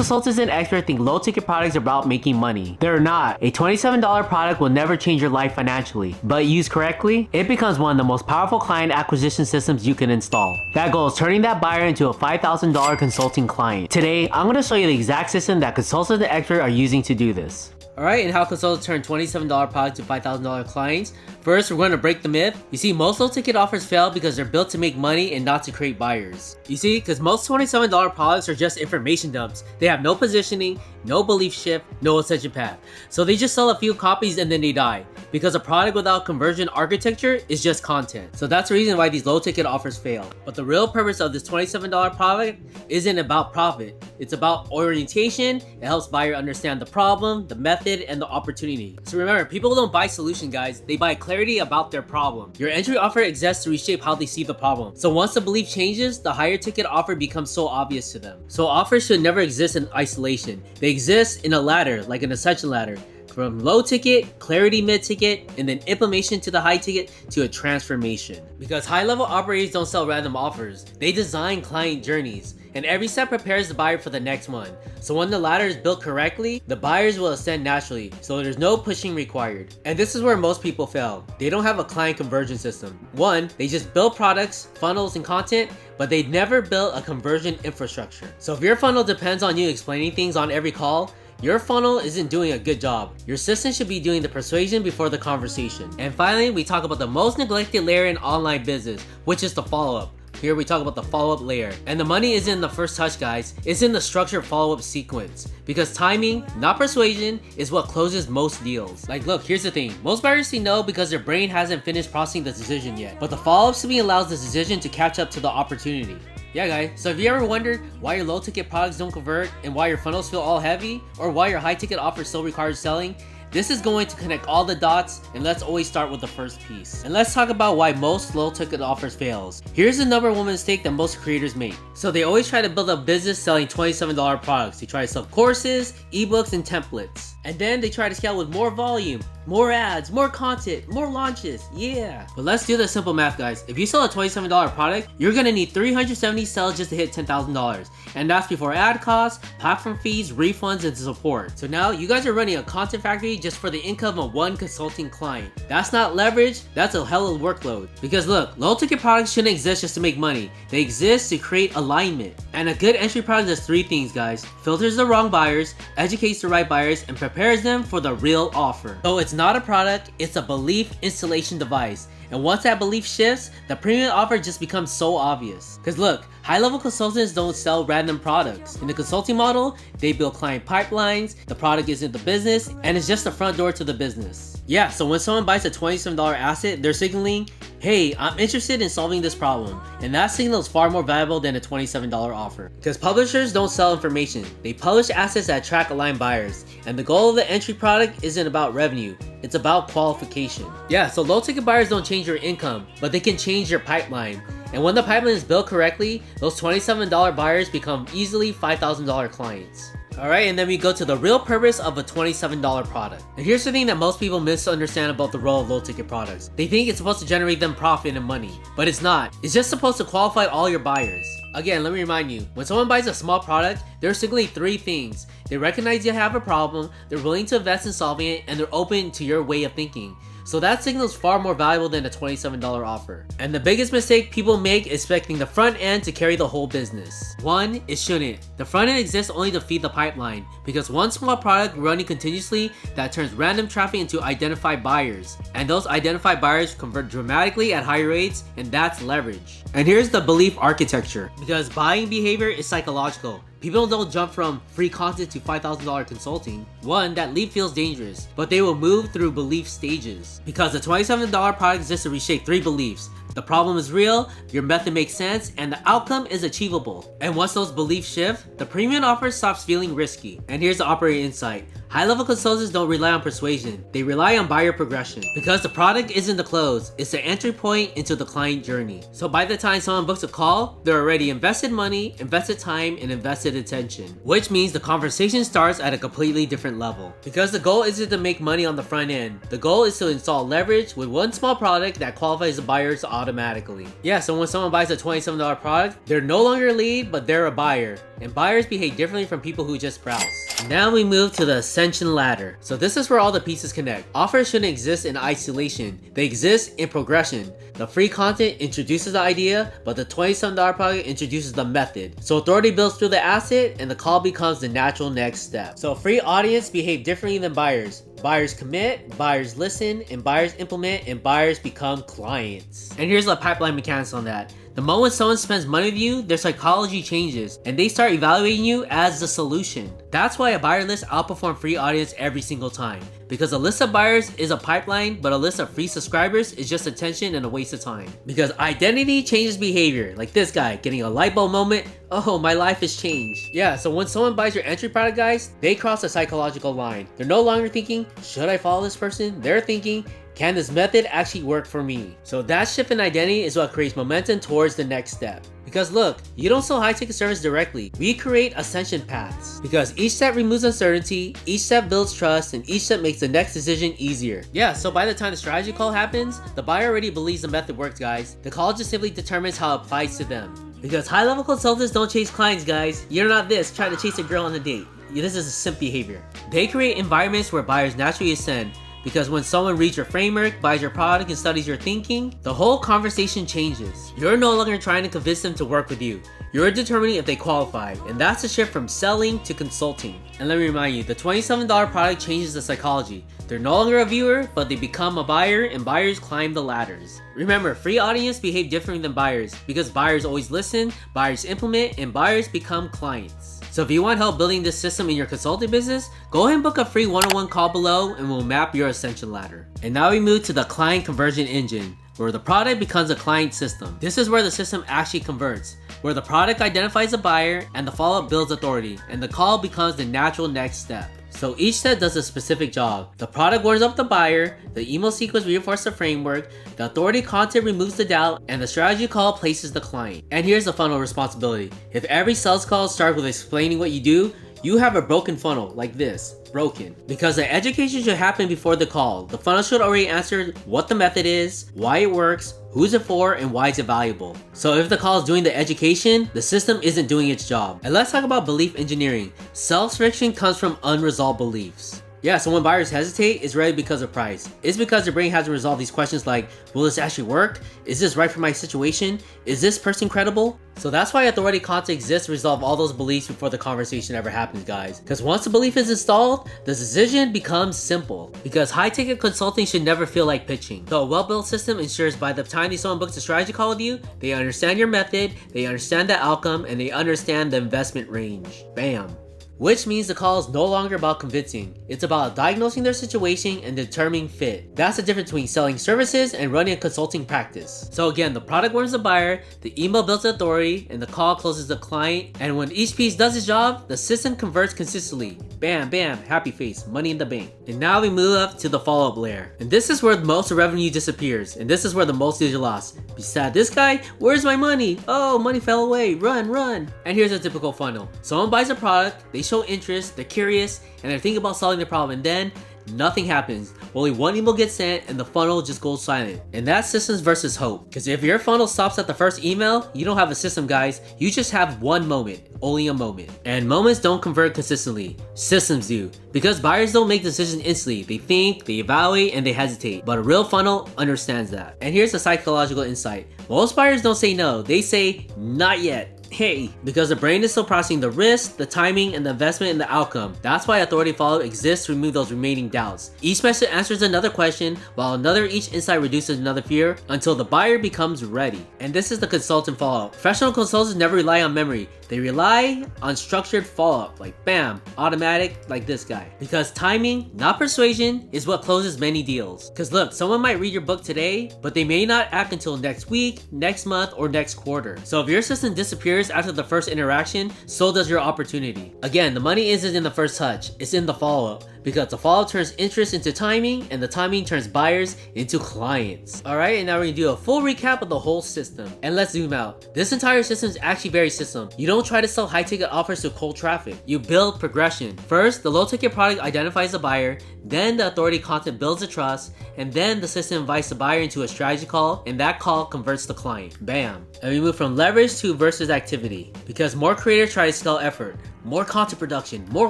consultants and experts think low ticket products are about making money. They're not. A $27 product will never change your life financially, but used correctly, it becomes one of the most powerful client acquisition systems you can install. That goal is turning that buyer into a $5,000 consulting client. Today, I'm going to show you the exact system that consultants and experts are using to do this. Alright, and how consultants turn $27 products to $5,000 clients. First, we're going to break the myth. You see, most low ticket offers fail because they're built to make money and not to create buyers. You see, because most $27 products are just information dumps. They have no positioning, no belief shift, no ascension path. So they just sell a few copies and then they die. Because a product without conversion architecture is just content. So that's the reason why these low ticket offers fail. But the real purpose of this $27 product isn't about profit. It's about orientation. It helps buyer understand the problem, the method, and the opportunity. So remember, people don't buy solution, guys. They buy clarity about their problem. Your entry offer exists to reshape how they see the problem. So once the belief changes, the higher ticket offer becomes so obvious to them. So offers should never exist in isolation. They exist in a ladder, like an ascension ladder. From low ticket, clarity mid ticket, and then implementation to the high ticket to a transformation. Because high level operators don't sell random offers. They design client journeys. And every step prepares the buyer for the next one. So when the ladder is built correctly, the buyers will ascend naturally, so there's no pushing required. And this is where most people fail. They don't have a client conversion system. One, they just build products, funnels, and content, but they never built a conversion infrastructure. So if your funnel depends on you explaining things on every call, your funnel isn't doing a good job. Your system should be doing the persuasion before the conversation. And finally, we talk about the most neglected layer in online business, which is the follow-up. Here we talk about the follow-up layer. And the money isn't in the first touch, guys. It's in the structured follow-up sequence. Because timing, not persuasion, is what closes most deals. Like, look, here's the thing. Most buyers say no because their brain hasn't finished processing the decision yet. But the follow-up to me allows the decision to catch up to the opportunity. Yeah, guys, so have you ever wondered why your low ticket products don't convert and why your funnels feel all heavy? Or why your high ticket offer still requires selling? This is going to connect all the dots, and let's always start with the first piece. And let's talk about why most low ticket offers fails. Here's the number one mistake that most creators make. So they always try to build a business selling $27 products. They try to sell courses, ebooks, and templates. And then they try to scale with more volume, more ads, more content, more launches, yeah. But let's do the simple math, guys. If you sell a $27 product, you're gonna need 370 sales just to hit $10,000. And that's before ad costs, platform fees, refunds, and support. So now you guys are running a content factory just for the income of one consulting client. That's not leverage, that's a hell of a workload. Because look, low ticket products shouldn't exist just to make money. They exist to create alignment. And a good entry product does three things, guys. Filters the wrong buyers, educates the right buyers, and prepares them for the real offer. So it's not a product, it's a belief installation device. And once that belief shifts, the premium offer just becomes so obvious. Cause look, high-level consultants don't sell random products. In the consulting model, they build client pipelines, the product isn't the business, and it's just the front door to the business. Yeah, so when someone buys a $27 asset, they're signaling, hey, I'm interested in solving this problem. And that signal is far more valuable than a $27 offer. Because publishers don't sell information. They publish assets that attract aligned buyers. And the goal of the entry product isn't about revenue. It's about qualification. Yeah, so low ticket buyers don't change your income, but they can change your pipeline. And when the pipeline is built correctly, those $27 buyers become easily $5,000 clients. Alright, and then we go to the real purpose of a $27 product. And here's the thing that most people misunderstand about the role of low ticket products. They think it's supposed to generate them profit and money, but it's not. It's just supposed to qualify all your buyers. Again, let me remind you, when someone buys a small product, they're signaling three things. They recognize you have a problem, they're willing to invest in solving it, and they're open to your way of thinking. So that signal is far more valuable than a $27 offer. And the biggest mistake people make is expecting the front end to carry the whole business. One, it shouldn't. The front end exists only to feed the pipeline, because one small product running continuously that turns random traffic into identified buyers. And those identified buyers convert dramatically at higher rates, and that's leverage. And here's the belief architecture. Because buying behavior is psychological. People don't jump from free content to $5,000 consulting. One, that leap feels dangerous, but they will move through belief stages. Because the $27 product exists to reshape three beliefs. The problem is real, your method makes sense, and the outcome is achievable. And once those beliefs shift, the premium offer stops feeling risky. And here's the operator insight. High-level consultants don't rely on persuasion, they rely on buyer progression. Because the product isn't the close, it's the entry point into the client journey. So by the time someone books a call, they're already invested money, invested time, and invested attention. Which means the conversation starts at a completely different level. Because the goal isn't to make money on the front end, the goal is to install leverage with one small product that qualifies the buyers automatically. Yeah, so when someone buys a $27 product, they're no longer a lead, but they're a buyer. And buyers behave differently from people who just browse. Now we move to the ascension ladder. So this is where all the pieces connect. Offers shouldn't exist in isolation. They exist in progression. The free content introduces the idea, but the $27 product introduces the method. So authority builds through the asset, and the call becomes the natural next step. So free audience behave differently than buyers. Buyers commit, buyers listen, and buyers implement, and buyers become clients. And here's the pipeline mechanics on that. The moment someone spends money with you, their psychology changes, and they start evaluating you as the solution. That's why a buyer list outperforms free audience every single time. Because a list of buyers is a pipeline, but a list of free subscribers is just attention and a waste of time. Because identity changes behavior, like this guy getting a light bulb moment, oh, my life has changed. Yeah, so when someone buys your entry product, guys, they cross a psychological line. They're no longer thinking, should I follow this person? They're thinking, can this method actually work for me? So that shift in identity is what creates momentum towards the next step. Because look, you don't sell high-ticket service directly. We create ascension paths. Because each step removes uncertainty, each step builds trust, and each step makes the next decision easier. Yeah, so by the time the strategy call happens, the buyer already believes the method works, guys. The call just simply determines how it applies to them. Because high-level consultants don't chase clients, guys. You're not this, trying to chase a girl on a date. This is a simp behavior. They create environments where buyers naturally ascend. Because when someone reads your framework, buys your product, and studies your thinking, the whole conversation changes. You're no longer trying to convince them to work with you. You're determining if they qualify, and that's a shift from selling to consulting. And let me remind you, the $27 product changes the psychology. They're no longer a viewer, but they become a buyer, and buyers climb the ladders. Remember, free audience behave differently than buyers, because buyers always listen, buyers implement, and buyers become clients. So if you want help building this system in your consulting business, go ahead and book a free one-on-one call below and we'll map your ascension ladder. And now we move to the client conversion engine, where the product becomes a client system. This is where the system actually converts, where the product identifies a buyer and the follow-up builds authority, and the call becomes the natural next step. So each step does a specific job. The product warms up the buyer, the email sequence reinforces the framework, the authority content removes the doubt, and the strategy call places the client. And here's the funnel responsibility. If every sales call starts with explaining what you do, you have a broken funnel like this. Broken. Because the education should happen before the call. The funnel should already answer what the method is, why it works, who's it for, and why is it valuable. So if the call is doing the education, the system isn't doing its job. And let's talk about belief engineering. Sales friction comes from unresolved beliefs. Yeah, so when buyers hesitate, it's rarely because of price. It's because their brain hasn't resolved these questions like, will this actually work? Is this right for my situation? Is this person credible? So that's why authority content exists to resolve all those beliefs before the conversation ever happens, guys. Because once the belief is installed, the decision becomes simple. Because high-ticket consulting should never feel like pitching. So a well-built system ensures by the time someone books a strategy call with you, they understand your method, they understand the outcome, and they understand the investment range. Bam. Which means the call is no longer about convincing. It's about diagnosing their situation and determining fit. That's the difference between selling services and running a consulting practice. So again, the product warms the buyer, the email builds authority, and the call closes the client. And when each piece does its job, the system converts consistently. Bam, bam, happy face, money in the bank. And now we move up to the follow-up layer. And this is where most of the revenue disappears. And this is where the most is lost. Beside this guy, where's my money? Oh, money fell away, run, run. And here's a typical funnel. Someone buys a product, they show interest, they're curious, and they're thinking about solving the problem, and then nothing happens. Only one email gets sent and the funnel just goes silent. And that's systems versus hope. Because if your funnel stops at the first email, you don't have a system, guys. You just have one moment. Only a moment. And moments don't convert consistently. Systems do. Because buyers don't make decisions instantly. They think, they evaluate, and they hesitate. But a real funnel understands that. And here's a psychological insight. Most buyers don't say no. They say, not yet. Hey, because the brain is still processing the risk, the timing, and the investment and the outcome. That's why authority follow exists to remove those remaining doubts. Each message answers another question, while each insight reduces another fear until the buyer becomes ready. And this is the consultant follow-up. Professional consultants never rely on memory. They rely on structured follow-up, like bam, automatic, like this guy. Because timing, not persuasion, is what closes many deals. Because look, someone might read your book today, but they may not act until next week, next month, or next quarter. So if your system disappears after the first interaction, so does your opportunity. Again, the money isn't in the first touch, it's in the follow-up. because the follow-up turns interest into timing, and the timing turns buyers into clients. Alright, and now we're gonna do a full recap of the whole system. And let's zoom out. This entire system is actually very simple. You don't try to sell high-ticket offers to cold traffic. You build progression. First, the low-ticket product identifies the buyer, then the authority content builds the trust, and then the system invites the buyer into a strategy call, and that call converts the client. Bam. And we move from leverage to versus activity, because more creators try to scale effort, more content production, more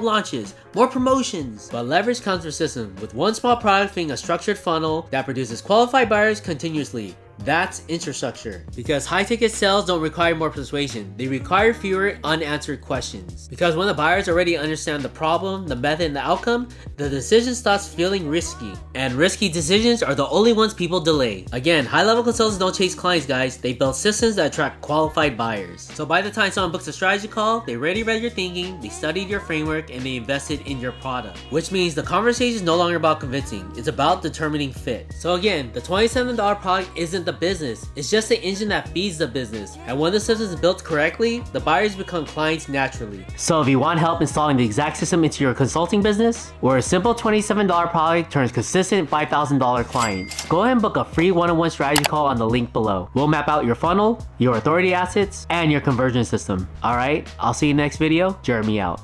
launches, more promotions. But leverage comes from system, with one small product being a structured funnel that produces qualified buyers continuously. That's infrastructure. Because high ticket sales don't require more persuasion, they require fewer unanswered questions. Because when the buyers already understand the problem, the method, and the outcome, the decision stops feeling risky. And risky decisions are the only ones people delay. Again, high level consultants don't chase clients, guys, they build systems that attract qualified buyers. So by the time someone books a strategy call, they already read your thinking, they studied your framework, and they invested in your product. Which means the conversation is no longer about convincing, it's about determining fit. So again, the $27 product isn't the business, it's just the engine that feeds the business. And when the system is built correctly, the buyers become clients naturally. So if you want help installing the exact system into your consulting business, where a simple $27 product turns consistent $5,000 clients, go ahead and book a free one-on-one strategy call on the link below. We'll map out your funnel, your authority assets, and your conversion system. Alright, I'll see you next video. Jeremy out.